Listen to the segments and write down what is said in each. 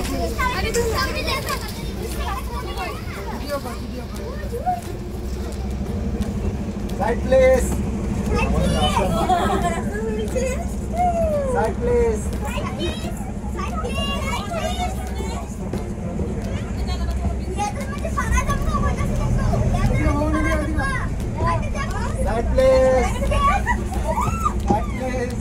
Side please. Side please. Side please. Side please.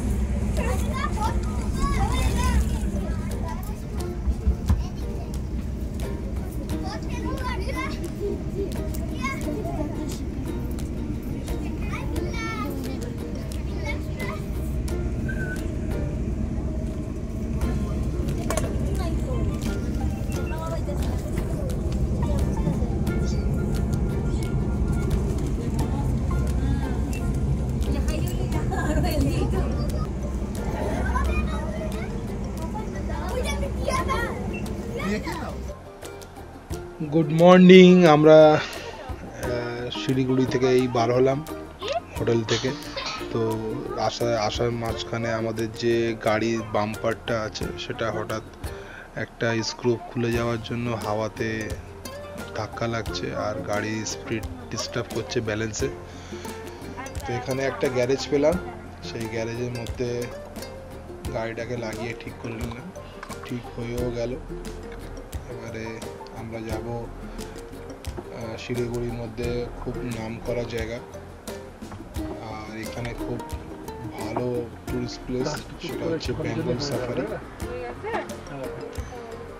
Good morning. আমরা শিলিগুড়ি থেকে এই বার হলাম হোটেল থেকে। তো আসার মাঝখানে আমাদের যে গাড়ির বাম্পারটা আছে সেটা হঠাৎ একটা স্ক্রু খুলে যাওয়ার জন্য হাওয়াতে ধাক্কা লাগছে আর গাড়ি স্পিড ডিস্টার্ব করছে ব্যালেন্সে। তো এখানে একটা গ্যারেজ পেলাম, সেই গ্যারেজের মধ্যে গাড়িটাকে লাগিয়ে ঠিক করে নিলাম, ঠিক হয়েও গেল। এবারে আমরা যাব শিলিগুড়ির মধ্যে খুব নাম করা জায়গা, আর এখানে খুব ভালো টুরিস্ট প্লেস, সেটা হচ্ছে বেঙ্গল সাফারি।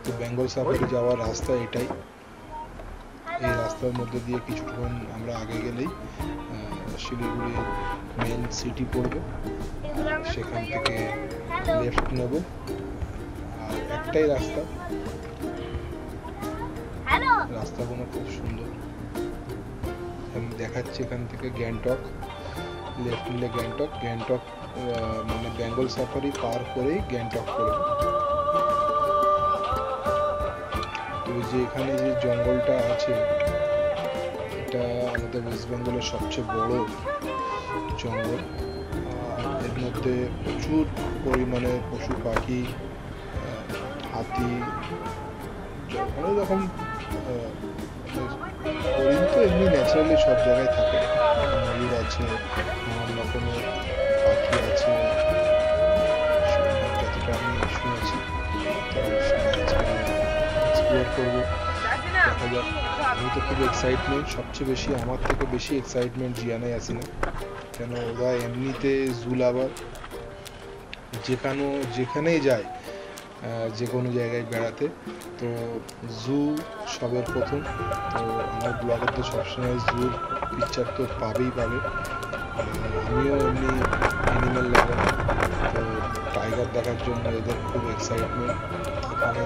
তো বেঙ্গল সাফারি যাওয়ার রাস্তা এটাই। এই রাস্তার মধ্যে দিয়ে কিছুক্ষণ আমরা আগে গেলেই শিলিগুড়ি মেন সিটি পড়বে, সেখান থেকে লেফট নেব। আর একটাই রাস্তা, রাস্তাগুলো খুব সুন্দর। আমি দেখাচ্ছি এখান থেকে গ্যাংটক, লেফট নিলে গ্যাংটক, গ্যাংটক মানে বেঙ্গল সাফারি পার করেই গ্যাংটক পড়বে। তো যে এখানে যে জঙ্গলটা আছে এটা আমাদের ওয়েস্ট বেঙ্গলের সবচেয়ে বড় জঙ্গল। এর মধ্যে প্রচুর পরিমাণে পশু পাখি, হাতি, অনেক রকম হরিণ তো এমনি ন্যাচারালি সব জায়গায় থাকে, ময়ূর আছে, নানান রকমের পাখি আছে, যতটা আমি শুনেছি। এক্সপ্লোর করবো, দেখা যাক। আমি তো খুব এক্সাইটমেন্ট, সবচেয়ে বেশি আমার থেকে বেশি এক্সাইটমেন্ট জিয়ানাই আসি না, কেন ওরা এমনিতে জু লাভার, যেখানেই যায় যে কোনো জায়গায় বেড়াতে। তো জু সবের প্রথম। তো আমার ব্লগে তো সবসময় জুর পিকচার তো পাবে। আমিও এমনি অ্যানিম্যাল লাভার, তো টাইগার দেখার জন্য এদের খুব এক্সাইটমেন্ট। এখানে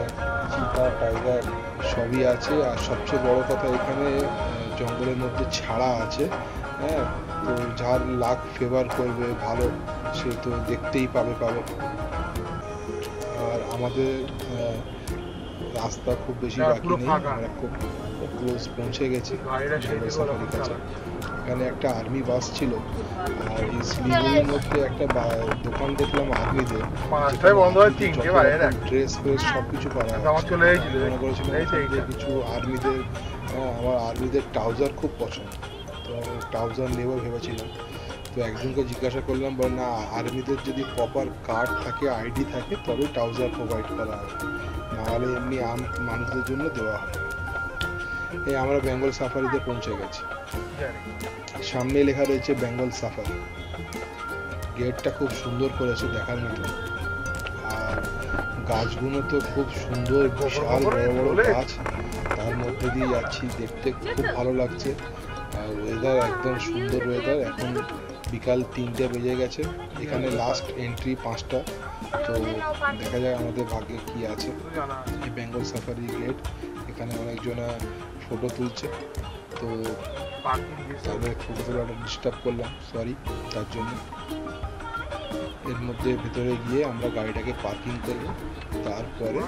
চিতা, টাইগার সবই আছে। আর সবচেয়ে বড় কথা, এখানে জঙ্গলের মধ্যে ছাড়া আছে, হ্যাঁ। তো যার লাক ফেভার করবে ভালো, সে তো দেখতেই পাবে। আর আমাদের রাস্তা খুব বেশি বাকি নেই, আমরা খুব ক্লোজ পৌঁছে গেছি সাফারির কাছে। এখানে একটা আর্মি বাস ছিল, আর এই শিলিগুড়ির মধ্যে একটা দোকান দেখলাম আর্মিদের, ড্রেস ফ্রেস সবকিছু পাওয়া যায়। মনে করেছিলাম কিছু আর্মিদের, আমার আর্মিদের ট্রাউজার খুব পছন্দ, তো ট্রাউজার নেবো ভেবেছিলাম। তো একজনকে জিজ্ঞাসা করলাম, বলে না, আর্মিদের যদি প্রপার কার্ড থাকে, আইডি থাকে, তবে ট্রাউজার প্রোভাইড করা হবে, নাহলে এমনি মানুষদের জন্য দেওয়া হয়। এই আমরা বেঙ্গল সাফারিতে পৌঁছে গেছি। সামনে লেখা রয়েছে বেঙ্গল সাফারি। গেটটা খুব সুন্দর করেছে, দেখার মতো। আর গাছগুলো তো খুব সুন্দর, বিশাল বড় বড় গাছ, তার মধ্যে দিয়ে যাচ্ছি, দেখতে খুব ভালো লাগছে। আর ওয়েদার একদম সুন্দর ওয়েদার। এখন বিকাল 3টে বেজে গেছে। এখানে লাস্ট এন্ট্রি 5টা। তো দেখা যাক আমাদের ভাগ্যে কি আছে। এই বেঙ্গল সাফারি গেট, এখানে অনেকজনা ফটো তুলছে, তো তাদের ফটো তোলাটা ডিস্টার্ব করলাম, সরি তার জন্য। এর মধ্যে ভেতরে গিয়ে আমরা গাড়িটাকে পার্কিং করব, তারপরে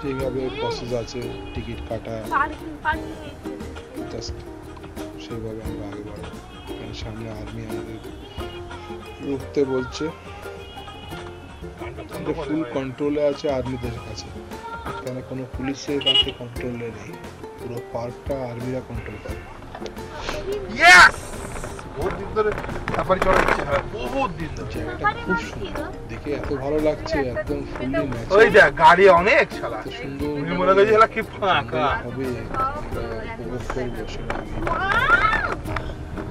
যেভাবে প্রসেস আছে টিকিট কাটা, জাস্ট সেইভাবে আমরা আগে বাড়বো। সামনে আর্মি আমাদের রুখতে বলছে। ফুল কন্ট্রোলে আছে আর্মিদের কাছে, এখানে কোনো পুলিশের কাছে কন্ট্রোলে নেই, পুরো পার্কটা আর্মিরা কন্ট্রোল করে। জায়গাটা খুব সুন্দর, দেখে এত ভালো লাগছে, একদম ফুললি ন্যাচারাল। গাড়ি অনেক শালা সুন্দর মনে করছি শালা কি ফাঁকা হবে, উপভোগ করবো সেটা আমি।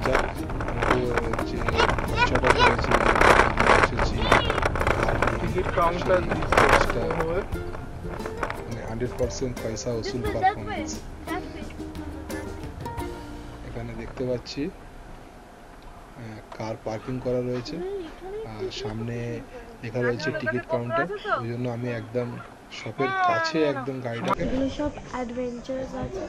যাক, যে খরচাটা করেছি, এসেছি টিকিট কাউন্টার মানে 100% পয়সা উসুল পারফরমেন্স। এখানে দেখতে পাচ্ছি কার পার্কিং করা রয়েছে, আর সামনে লেখা রয়েছে টিকিট কাউন্টার, ওই জন্য আমি একদম শপের কাছে একদম গাড়িটাকে। এগুলো সব অ্যাডভেঞ্চার্স আছে।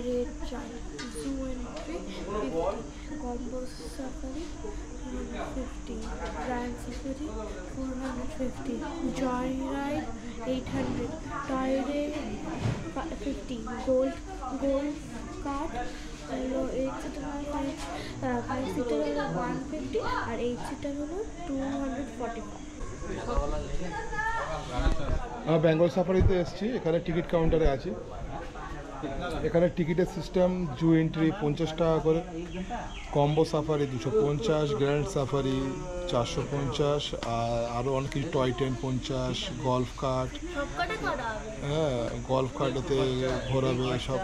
Red giant zoo entry 50, combo safari 250, grand safari 450, joy ride 800, toy red 50, gold cart হলো 8 সিটার, 5 সিটার হলো 150 আর 8 সিটার হলো 245। বেঙ্গল সাফারিতে এসেছি, এখানে টিকিট কাউন্টারে আছি। এখানে টিকিটের সিস্টেম জু এন্ট্রি 50 টাকা করে, কম্বো সাফারি 250, গ্র্যান্ড সাফারি 450, আর আরও অনেক কিছু, টয় ট্রেন 50, গল্ফ কার্ট, হ্যাঁ গল্ফ কার্টেতে ঘোরাবে সব।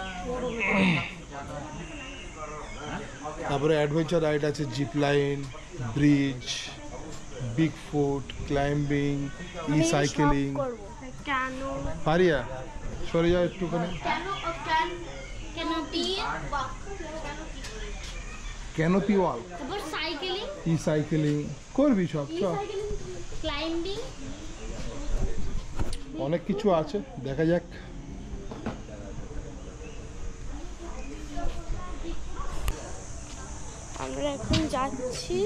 তারপরে অ্যাডভেঞ্চার রাইড আছে, zip line, bridge, big foot, climbing, e cycling. পারিয়া সরে যাও একটুখানি। ক্যানোপি ওয়াল, ই সাইকেলিং করবি সব, ক্লাইম্বিং, অনেক কিছু আছে, দেখা যাক। আমরা এখন যাচ্ছি।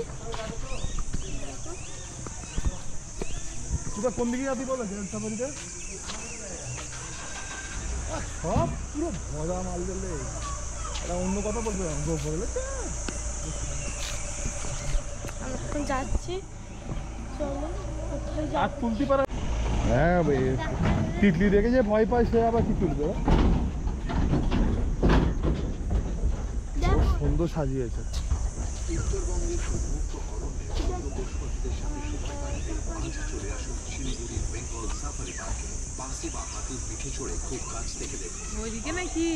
কোন দিকে যাবি বলো সাফারিতে? সব পুরো ভরা মাল দিলে এটা অন্য কথা বলবে, আমরা এখন যাচ্ছি, চলো কোথায় আর তুলতে পারে। হ্যাঁ তিতলি দেখে যে ভয় পায় সে আবার কি তুলবে। সুন্দর সাজিয়েছে। উত্তরবঙ্গের উন্মুক্ত অরণ্যে জঙ্গলপশুপাখিদের সাথে সময় কাটাতে আজ চলে আসুন শিলিগুড়ির বেঙ্গল সাফারি পার্কে। বাসে বা হাতির পিঠে চড়ে খুব কাছ থেকে দেখুন। ওইদিকে নাকি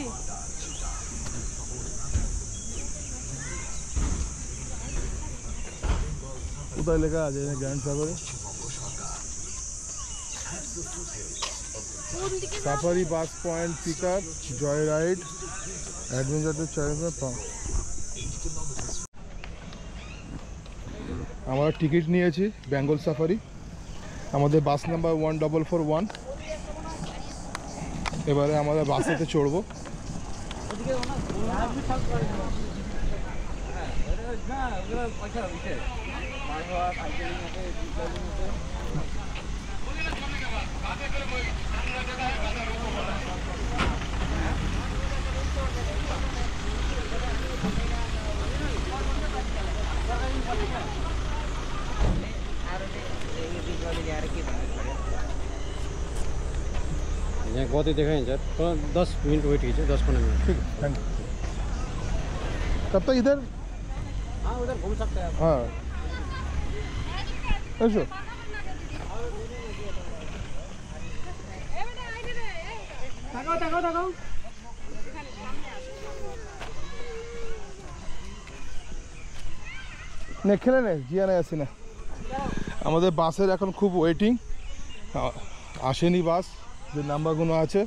কোথায় লেখা আছে grand safari? Safari bus point pick up, joy ride, adventure challenge. আমরা টিকিট নিয়েছি বেঙ্গল সাফারি, আমাদের বাস নাম্বার 1441। এবারে আমাদের বাসেতে চড়বো। यहाँ गति देखाइन्छ, 10 मिनट वेट कीजिए, 10-15 मिनट। ठीक है, थैंक यू। कब तक इधर? हाँ उधर घूम सकते हैं आप। हाँ ऐसे নে খেলে নে, জিয়া নাই আসি না। আমাদের বাসের এখন খুব ওয়েটিং, আসেনি বাস, যে নাম্বারগুলো আছে,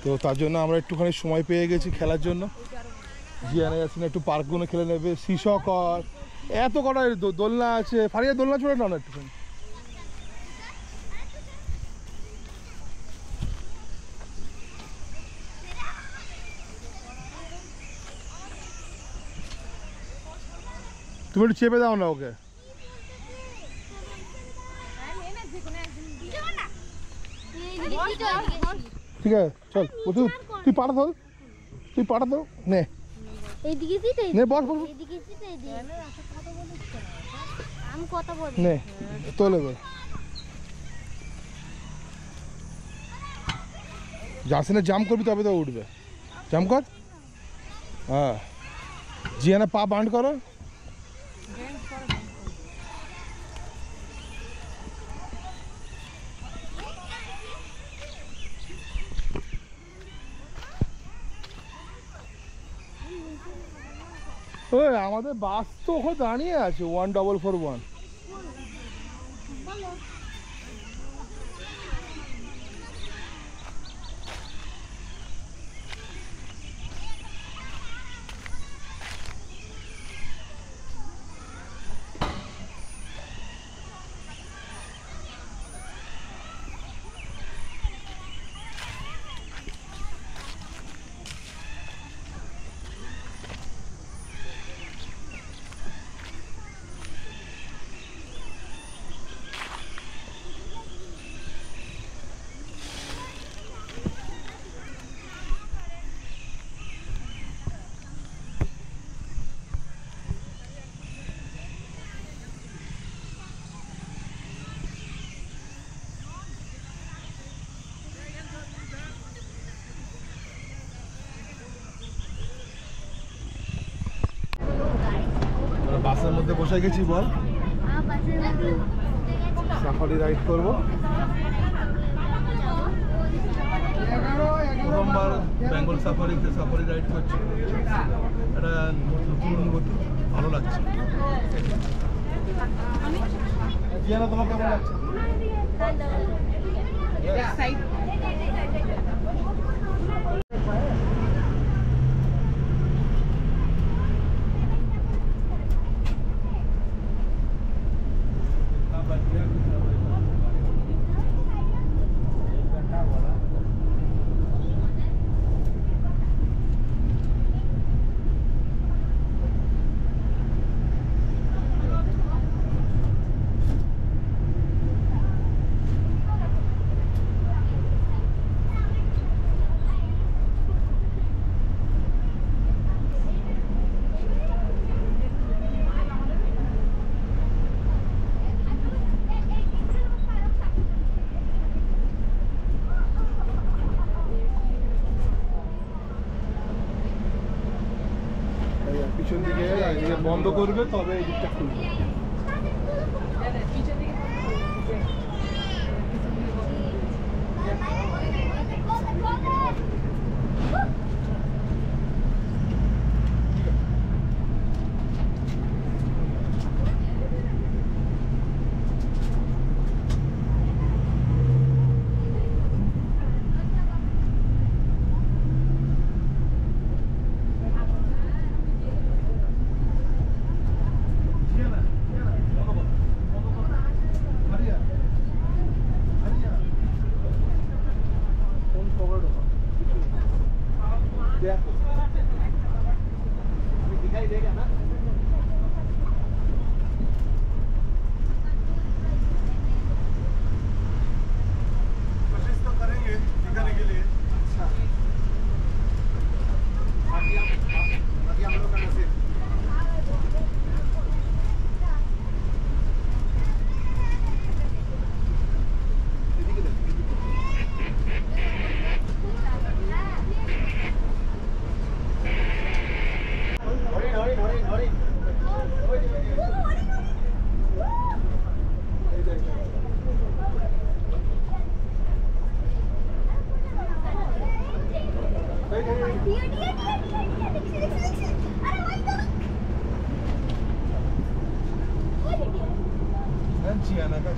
তো তার জন্য আমরা একটুখানি সময় পেয়ে গেছি খেলার জন্য। জিয়ানে আসি না, একটু পার্কগুলো খেলে নেবে, শিশকর, এত কটা দোলনা আছে। ফারিয়া দোলনা চড়ে না একটুখানি। তুমি একটু চেপে দাও না ওকে। ঠিক আছে চল, তুই পাঠা ধর, তুই পাঠা দাও নে, এইদিকে দিতে নে বস বস এইদিকে দিতে আমি কথা বলি নে তোলে এবার। জার্সিনে জাম্প করবি তবে তো উঠবে, জাম্প কর। হ্যাঁ জিয়ানা পা বান্ড করো। ওই আমাদের বাস তো ওখানে দাঁড়িয়ে আছে 1441। বাসের মধ্যে বসে গেছি, বল সাফারি রাইড করবো। প্রথমবার বেঙ্গল সাফারিতে সাফারি রাইড করছি, এটা নতুন অনুভূতি, ভালো লাগছে। জিয়ানা তোমার কেমন লাগছে? পিছন দিকে বন্ধ করবে তবে এই দিকটা খুলবে। जियाना का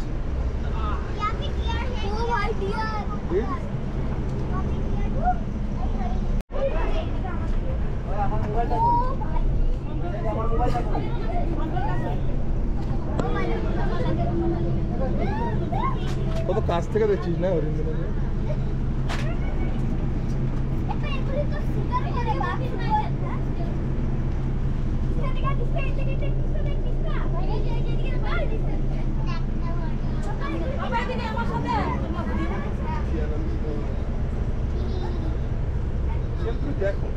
কত কাছ থেকে দেখছিস না হরিণ দেখো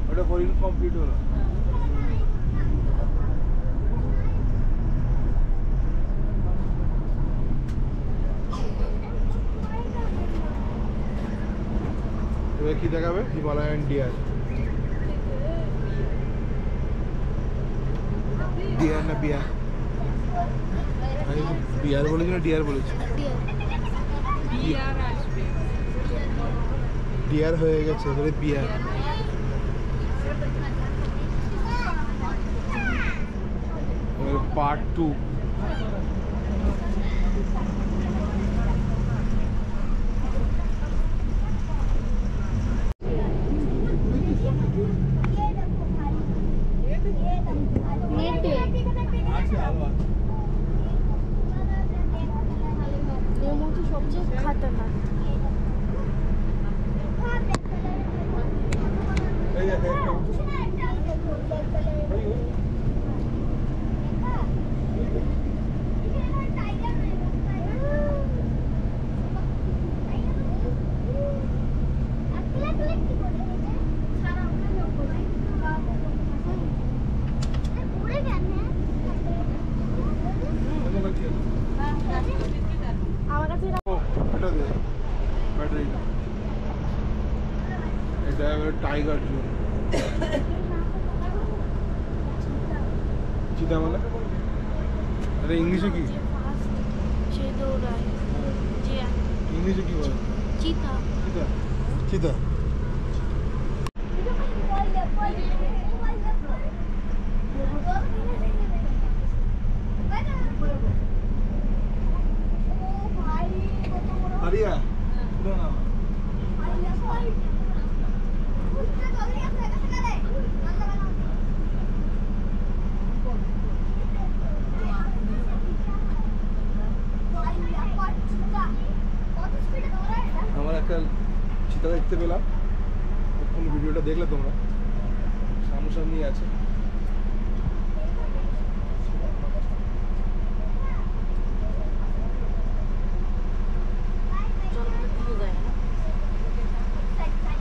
ওটা হরিণ কমপ্লিট হলো এবার কি দেখাবে হিমালয়ান ডিয়ার ডিয়ার না বিয়ার আমি বিয়ার বলেছি না ডিয়ার বলেছি ডিয়ার হয়ে গেছে এবারে বিয়ার পার্ট 2 সবচেয়ে খাতারনাক আমার কাছে এটা দে ব্যাটারিটা এটা টাইগার জোন চিতা মানে আরে ইংলিশে কি সে দৌড়ায় যে ইংলিশে কি বলে চিতা চিতা চিতা আরিয়া না না আমার একটা চিতা দেখতে পেলাম কোন ভিডিওটা দেখলে তোমরা সামনাসামনি আছে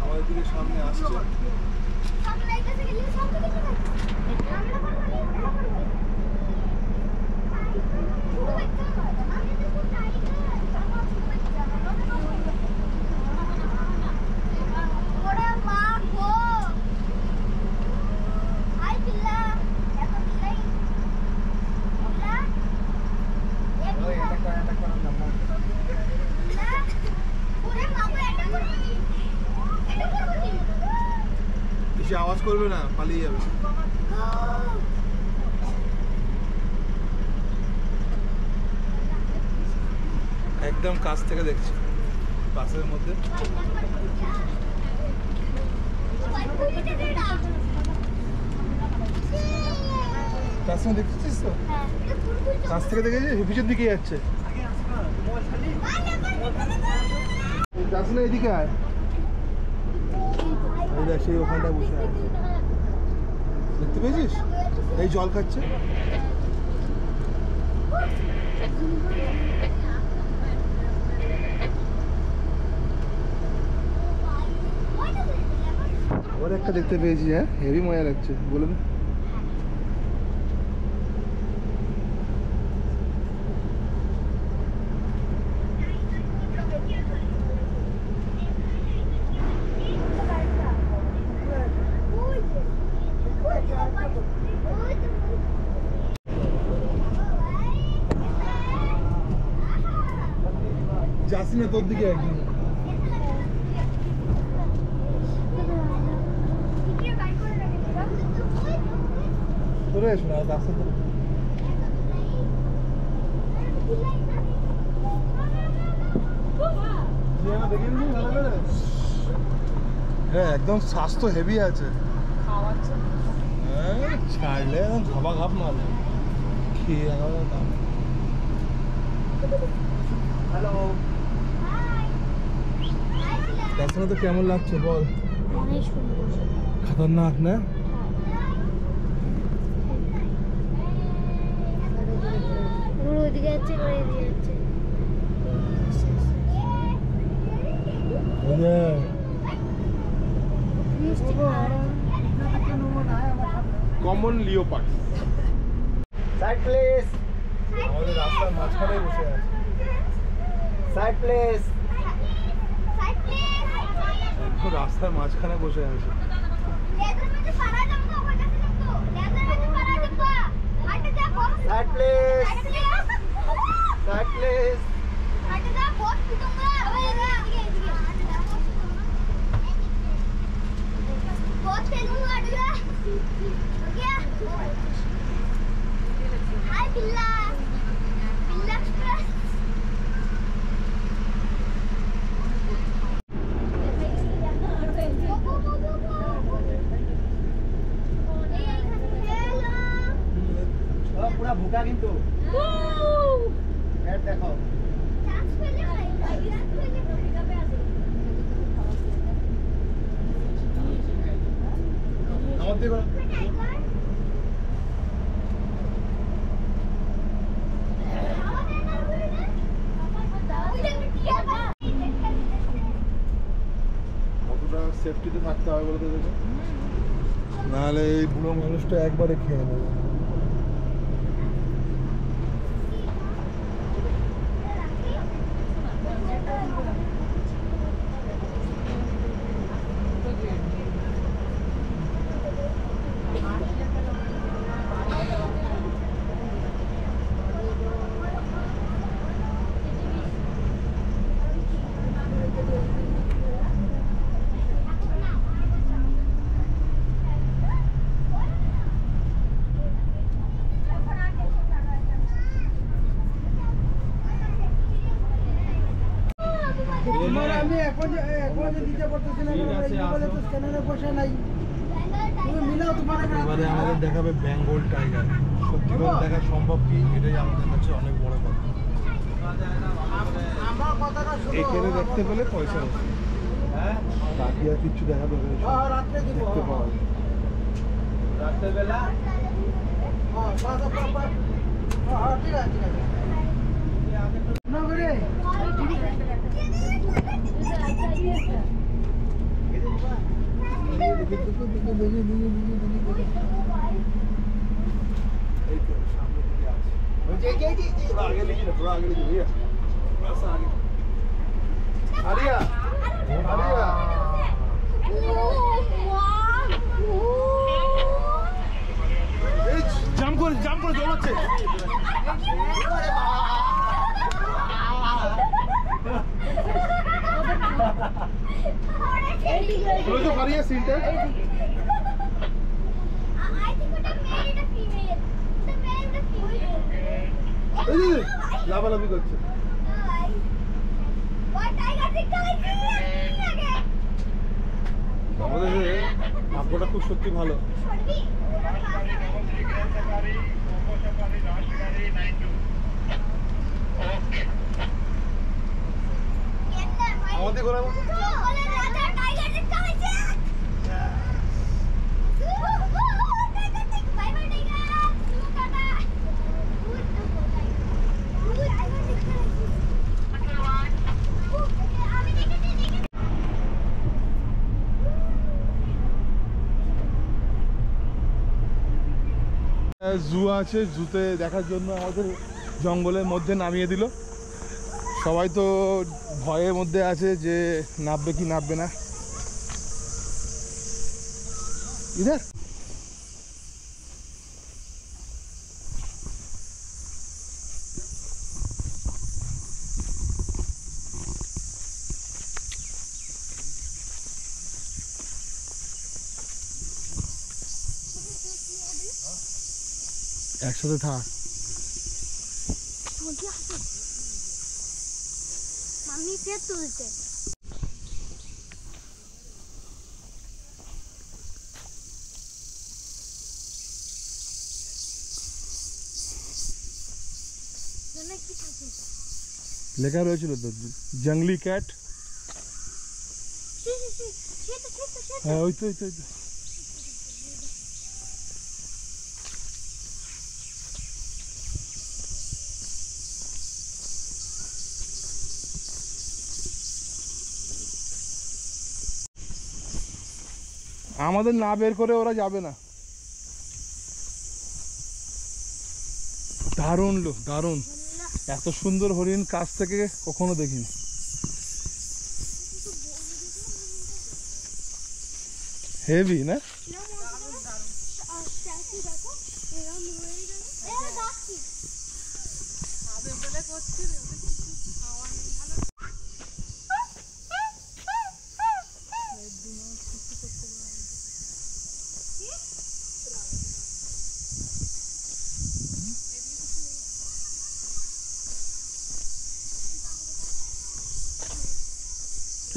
আমাদের দিকে সামনে আসছে বেশি আওয়াজ করবে না পালিয়ে যাবে একদম কাছ থেকে দেখছি বাসের মধ্যে কাছ থেকে দেখছিস তো কাছ থেকে দেখেছিস পিছন দিকে যাচ্ছে যাস না এদিকে আয় এই দেখ সেই ওখানটায় বসে আছে দেখতে পেয়েছিস এই জল খাচ্ছে আবার পার্কটা দেখতে পেয়েছি। হ্যাঁ, হেভি মজা লাগছে। বলুন যাচ্ছি না তোর দিকে একদিন। তোরে এসো না রাস্তা তো। হ্যাঁ, একদম স্বাস্থ্য হেভি আছে। হ্যাঁ, ছাড়লে একদম খাবা খাপ মারবে খেয়ে দাম। হ্যালো, রাস্তাটা তো কেমন লাগছে বল? অনেক সুন্দর। খতরনাক না? ওইদিকে যাচ্ছে, ওইদিকে যাচ্ছে। কমন লিওপার্ড साइड प्लीज আমাদের রাস্তার মাঝখানে বসে আছে। साइड प्लीज একটু রাস্তার মাঝখানে বসে আছে। Side please side please Hi Billa, Billa Express. पूरा भूखा किंतु हेड देखो Chance পেলে ভাই, chance পেলে যাবে আছে। আমার দিকে কতটা সেফটিতে থাকতে হবে বলতে দেখো, নাহলে এই বুড়ো মানুষটা একবারে খেয়ে নেবে। আমি এখন যে দিতে পারতেছি না বলে তো স্ক্যানারে পয়সা নাই তুমি মিলাও তোমার এবারে আমাদের দেখাবে বেঙ্গল টাইগার। সত্যি করে দেখা সম্ভব কি, এটাই আমাদের কাছে অনেক বড় কথা। আমার কথাটা শুনো এখানে দেখতে পেলে পয়সা আছে, হ্যাঁ বাকি আর কিছু দেখা যাবে না। রাত্রে দিব দেখতে পাওয়া যায়। রাতের বেলা হ্যাঁ ঠিক আছে না করে এই তো সামনে দিকে আছে। थोड़ा आगे लीजिए ना, थोड़ा आगे लीजिए भैया, थोड़ा सा आगे। आलिया, आलिया, জাম্প করে দৌড়াচ্ছে। তো পারিয়ে সিনটা লাভালাভি করছে। আমাদের ভাগ্যটা খুব সত্যি ভালো। আমাদের ঘোরা জু আছে, জুতে দেখার জন্য আমাদের জঙ্গলের মধ্যে নামিয়ে দিল। সবাই তো ভয়ের মধ্যে আছে যে নামবে কি নামবে না। ইধার একসাথে থাক। মাম্মি ফের তুলছে। লেখা রয়েছিল তো জঙ্গলি ক্যাট। হ্যাঁ ওই তো ওই তো ওই তো। আমাদের না বের করে ওরা যাবে না। দারুণ লোক, দারুণ। এত সুন্দর হরিণ কাছ থেকে কখনো দেখিনি। হেভি না?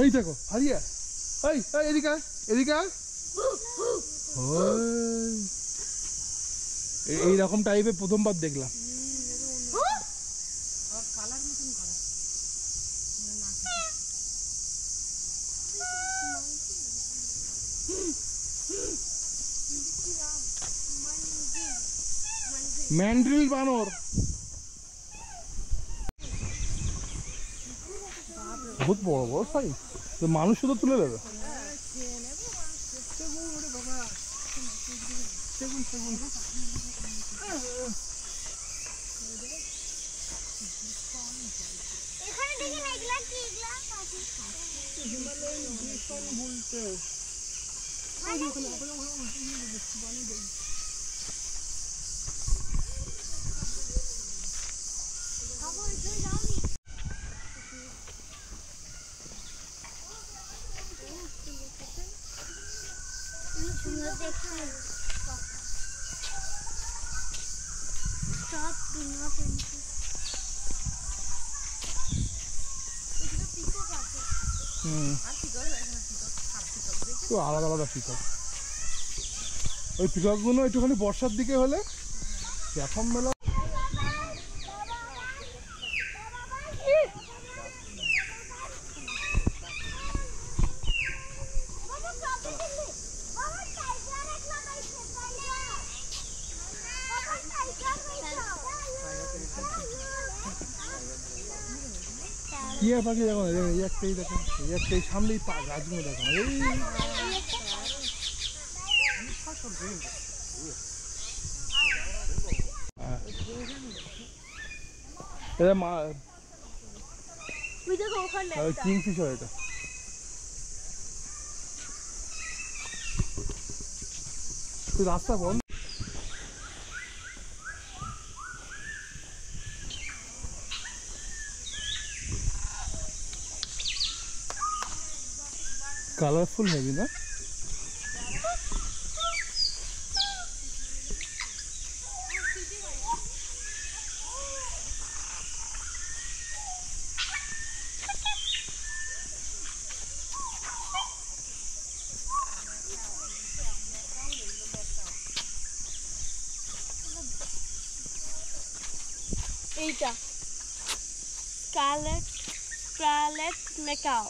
এই দেখো হারিয়া, এই এদিকে এদিকে। এইরকম টাইপের প্রথমবার দেখলাম। ম্যান্ড্রিল বানর বহুত বড় বড় সাইজ, তো মানুষ শুধু তুলে দেবে। এখানে দেখি না এগুলা কি, এগুলা সুন্দর দেখতে সব দুনিয়া পেন্সিল। তো আলাদা আলাদা পিকক। ওই পিককগুলো একটুখানি বর্ষার দিকে হলে এখন মেলা। কি আর পাখি দেখো, এই একটাই দেখো, এই একটাই সামনেই গাছগুলো দেখো। এই কিংফিশার এটা। রাস্তা বন্ধ। কালারফুল হেভি না? এইটা স্কারলেট ম্যাকাও।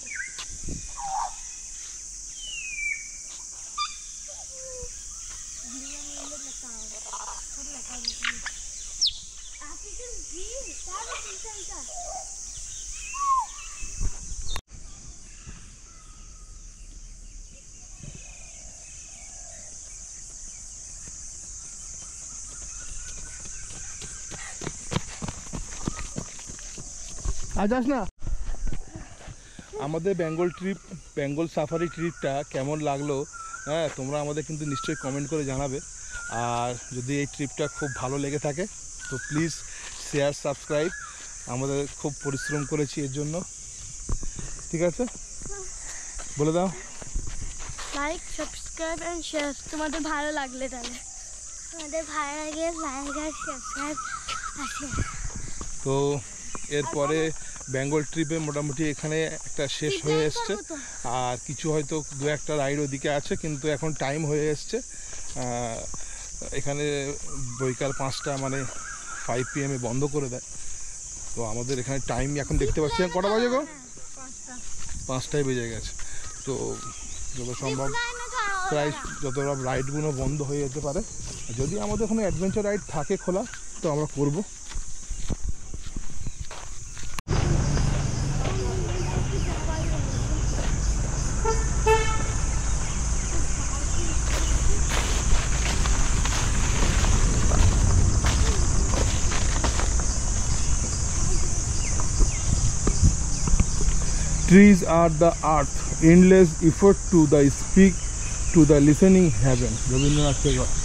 আর যাস না। আমাদের বেঙ্গল সাফারি ট্রিপটা কেমন লাগলো, হ্যাঁ তোমরা আমাদের কিন্তু নিশ্চয়ই কমেন্ট করে জানাবে। আর যদি এই ট্রিপটা খুব ভালো লেগে থাকে তো প্লিজ শেয়ার, সাবস্ক্রাইব। আমাদের খুব পরিশ্রম করেছি এর জন্য, ঠিক আছে? বলে দাও। Like, subscribe and share. তোমাদের ভালো লাগলে তাহলে আমাদের ভালো লাগে লাইক আর সাবস্ক্রাইব আছে। তো এরপরে বেঙ্গল ট্রিপে মোটামুটি এখানে একটা শেষ হয়ে এসছে। আর কিছু হয়তো দু একটা রাইড ওদিকে আছে, কিন্তু এখন টাইম হয়ে এসছে। এখানে বৈকাল 5টা মানে 5 PM বন্ধ করে দেয়। তো আমাদের এখানে টাইম এখন দেখতে পাচ্ছি কটা বাজে গো? 5টাই বেজে গেছে। তো যত সম্ভব প্রায় যত রাইডগুলো বন্ধ হয়ে যেতে পারে। যদি আমাদের কোনো অ্যাডভেঞ্চার রাইড থাকে খোলা তো আমরা করব। Trees are the earth, endless effort to the speak to the listening heaven. Rabindranath Tagore.